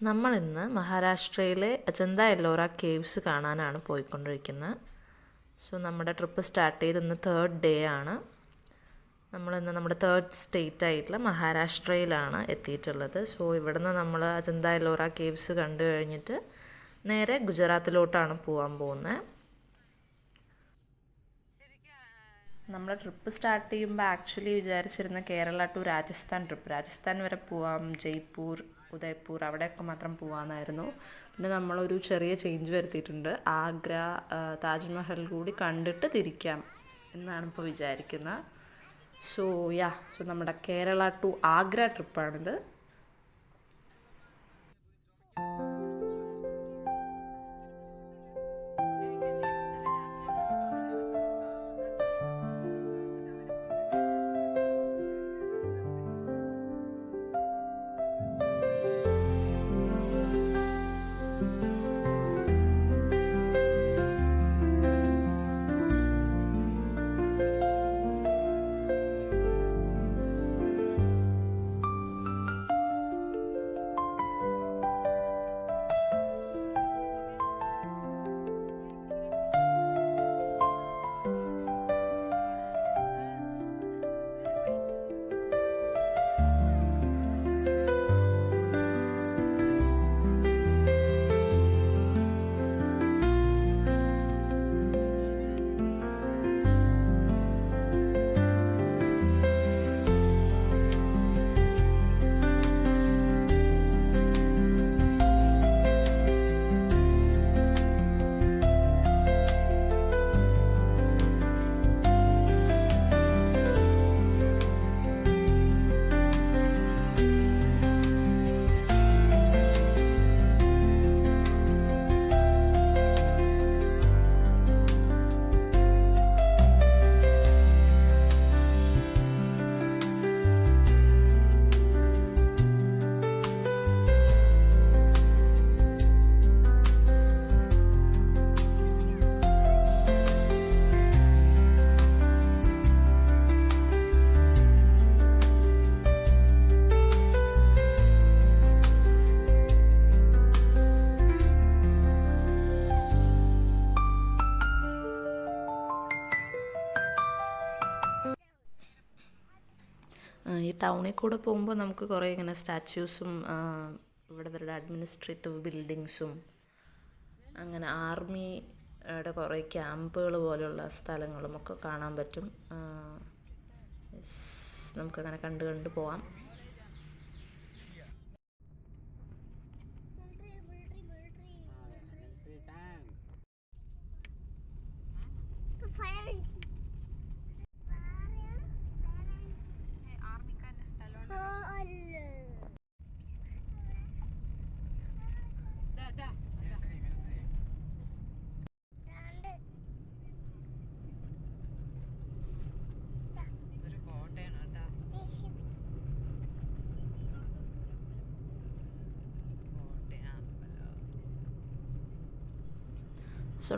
നമ്മളിന്ന് മഹാരാഷ്ട്രയിലെ അജന്ത എല്ലോറ കേവ്സ് കാണാനാണ് പോയിക്കൊണ്ടിരിക്കുന്നത്. നമ്മുടെ ട്രിപ്പ് സ്റ്റാർട്ട് ചെയ്ത് ഇന്ന് 3rd ഡേ ആണ്. നമ്മളിന്ന് നമ്മുടെ 3rd സ്റ്റേറ്റ് ആയിട്ടുള്ള മഹാരാഷ്ട്രയിലാണ് എത്തിയിട്ടുള്ളത്. ഇവിടുന്ന് നമ്മൾ അജന്ത എല്ലോറ കേവ്സ് കണ്ടു കഴിഞ്ഞിട്ട് നേരെ ഗുജറാത്തിലോട്ടാണ് പോകാൻ പോകുന്നത്. നമ്മൾ ട്രിപ്പ് സ്റ്റാർട്ട് ചെയ്യുമ്പോൾ ആക്ച്വലി വിചാരിച്ചിരുന്ന കേരള ടു രാജസ്ഥാൻ ട്രിപ്പ്, രാജസ്ഥാൻ വരെ പോവാം, ജയ്പൂർ, ഉദയ്പൂർ അവിടെയൊക്കെ മാത്രം പോകാമെന്നായിരുന്നു. പിന്നെ നമ്മളൊരു ചെറിയ ചേഞ്ച് വരുത്തിയിട്ടുണ്ട്. ആഗ്ര, താജ്മഹൽ കൂടി കണ്ടിട്ട് തിരിക്കാം എന്നാണ് ഇപ്പോൾ വിചാരിക്കുന്നത്. സോ നമ്മുടെ കേരള ടു ആഗ്ര ട്രിപ്പാണിത്. ഈ ടൗണിൽ കൂടെ പോകുമ്പോൾ നമുക്ക് കുറേ ഇങ്ങനെ സ്റ്റാച്യൂസും ഇവിടെ ഇവരുടെ അഡ്മിനിസ്ട്രേറ്റീവ് ബിൽഡിങ്സും അങ്ങനെ ആർമിയുടെ കുറേ ക്യാമ്പുകൾ പോലെയുള്ള സ്ഥലങ്ങളും ഒക്കെ കാണാൻ പറ്റും. നമുക്കങ്ങനെ കണ്ട് പോവാം.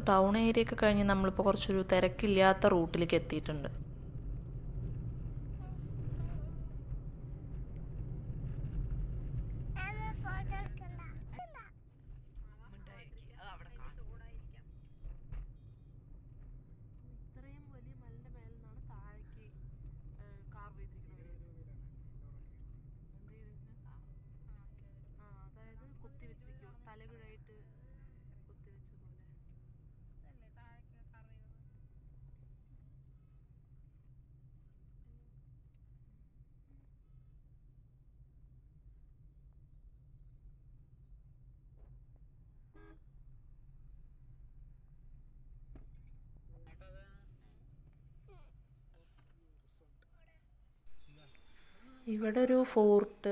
ടൗൺ ഏരിയ ഒക്കെ കഴിഞ്ഞ് നമ്മളിപ്പോൾ കുറച്ചൊരു തിരക്കില്ലാത്ത റൂട്ടിലേക്ക് എത്തിയിട്ടുണ്ട്. ഇവിടെ ഒരു ഫോർട്ട്,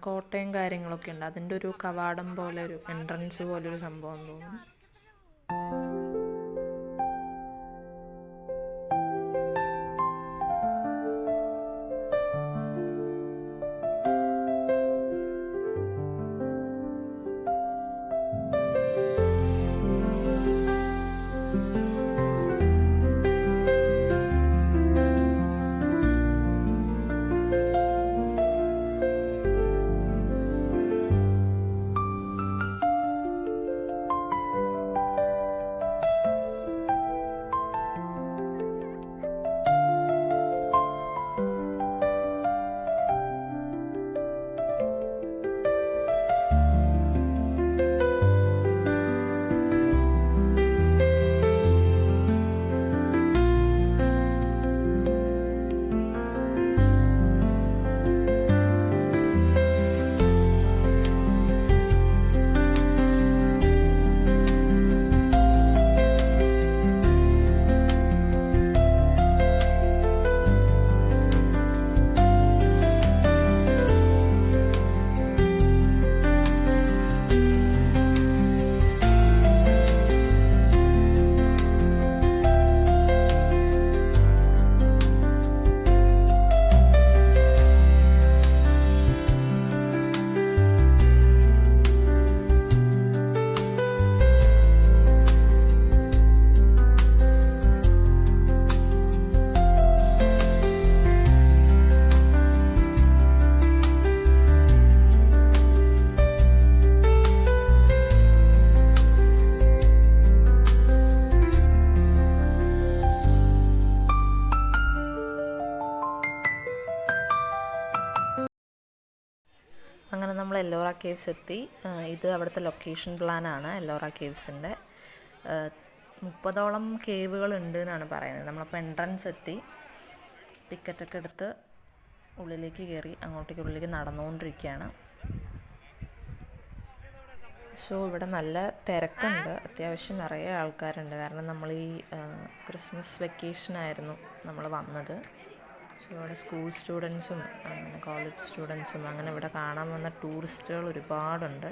കോട്ടയം കാര്യങ്ങളൊക്കെ ഉണ്ട്. അതിൻ്റെ ഒരു കവാടം പോലെ, ഒരു എൻട്രൻസ് പോലെ ഒരു സംഭവം തോന്നുന്നു. എല്ലോറ കേവ്സ് എത്തി. ഇത് അവിടുത്തെ ലൊക്കേഷൻ പ്ലാനാണ് എല്ലോറ കേവ്സിൻ്റെ. 30ഓളം കേവുകൾ ഉണ്ട് എന്നാണ് പറയുന്നത്. നമ്മളപ്പോൾ എൻട്രൻസ് എത്തി, ടിക്കറ്റൊക്കെ എടുത്ത് ഉള്ളിലേക്ക് കയറി ഉള്ളിലേക്ക് നടന്നുകൊണ്ടിരിക്കുകയാണ്. സോ ഇവിടെ നല്ല തിരക്കുണ്ട്, അത്യാവശ്യം നിറയെ ആൾക്കാരുണ്ട്. കാരണം നമ്മൾ ഈ ക്രിസ്മസ് വെക്കേഷനായിരുന്നു നമ്മൾ വന്നത്. സോ ഇവിടെ സ്കൂൾ സ്റ്റുഡൻസും അങ്ങനെ കോളേജ് സ്റ്റുഡൻസും അങ്ങനെ ഇവിടെ കാണാൻ വന്ന ടൂറിസ്റ്റുകൾ ഒരുപാടുണ്ട്.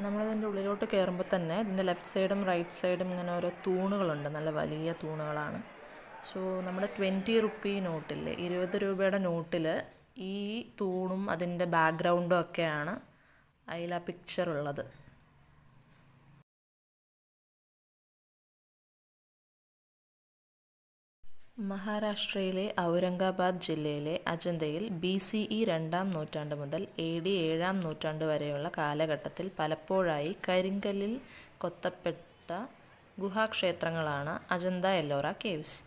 നമ്മളിതിൻ്റെ ഉള്ളിലോട്ട് കയറുമ്പോൾ തന്നെ ഇതിൻ്റെ ലെഫ്റ്റ് സൈഡും റൈറ്റ് സൈഡും ഇങ്ങനെ ഓരോ തൂണുകളുണ്ട്, നല്ല വലിയ തൂണുകളാണ്. സോ നമ്മുടെ 20 റുപ്പി നോട്ടിൽ, 20 രൂപയുടെ നോട്ടിൽ ഈ തൂണും അതിൻ്റെ ബാക്ക്ഗ്രൗണ്ടും ഒക്കെയാണ് അതിൽ ആ പിക്ചർ ഉള്ളത്. മഹാരാഷ്ട്രയിലെ ഔറംഗാബാദ് ജില്ലയിലെ അജന്തയിൽ BCE 2-ാം നൂറ്റാണ്ട് മുതൽ AD 7-ാം നൂറ്റാണ്ട് വരെയുള്ള കാലഘട്ടത്തിൽ പലപ്പോഴായി കരിങ്കല്ലിൽ കൊത്തപ്പെട്ട ഗുഹാക്ഷേത്രങ്ങളാണ് അജന്ത എല്ലോറ കേവ്സ്.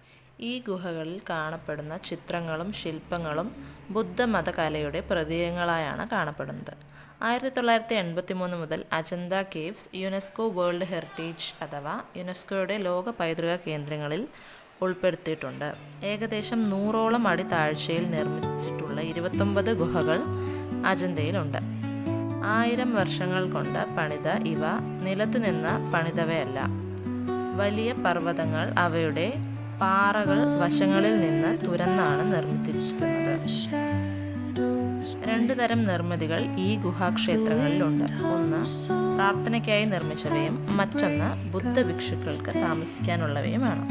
ഈ ഗുഹകളിൽ കാണപ്പെടുന്ന ചിത്രങ്ങളും ശില്പങ്ങളും ബുദ്ധമതകലയുടെ പ്രതീകങ്ങളായാണ് കാണപ്പെടുന്നത്. 1983 മുതൽ Ajanta caves UNESCO world heritage അഥവാ യുനെസ്കോയുടെ ലോക പൈതൃക കേന്ദ്രങ്ങളിൽ ഉൾപ്പെടുത്തിയിട്ടുണ്ട്. ഏകദേശം 100ഓളം അടി താഴ്ചയിൽ നിർമ്മിച്ചിട്ടുള്ള 29 ഗുഹകൾ അജന്തയിലുണ്ട്. 1000 വർഷങ്ങൾ കൊണ്ട് പണിത ഇവ നിലത്തുനിന്ന് പണിതവയല്ല. വലിയ പർവ്വതങ്ങൾ അവയുടെ പാറകൾ വശങ്ങളിൽ നിന്ന് തുരന്നാണ് നിർമ്മിച്ചിരിക്കുന്നത്. 2 തരം നിർമ്മിതികൾ ഈ ഗുഹാക്ഷേത്രങ്ങളിലുണ്ട്. ഒന്ന് പ്രാർത്ഥനയ്ക്കായി നിർമ്മിച്ചവയും മറ്റൊന്ന് ബുദ്ധഭിക്ഷുക്കൾക്ക് താമസിക്കാനുള്ളവയുമാണ്.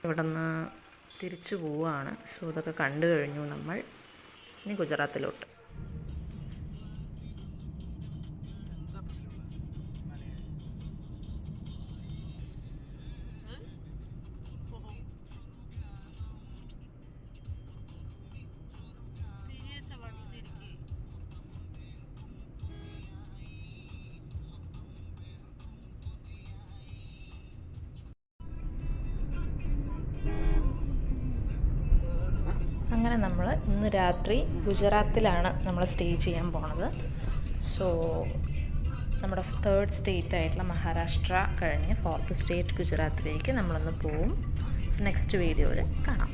ഇവിടെ നിന്ന് തിരിച്ചു പോവുകയാണ്. സോ ഇതൊക്കെ കണ്ടു കഴിഞ്ഞു നമ്മൾ. ഇനി ഗുജറാത്തിലോട്ട്. അങ്ങനെ നമ്മൾ ഇന്ന് രാത്രി ഗുജറാത്തിലാണ് നമ്മൾ സ്റ്റേ ചെയ്യാൻ പോണത്. സോ നമ്മുടെ 3rd സ്റ്റേറ്റ് ആയിട്ടുള്ള മഹാരാഷ്ട്ര കഴിഞ്ഞ് 4th സ്റ്റേറ്റ് ഗുജറാത്തിലേക്ക് നമ്മളൊന്ന് പോവും. സോ നെക്സ്റ്റ് വീഡിയോയിൽ കാണാം.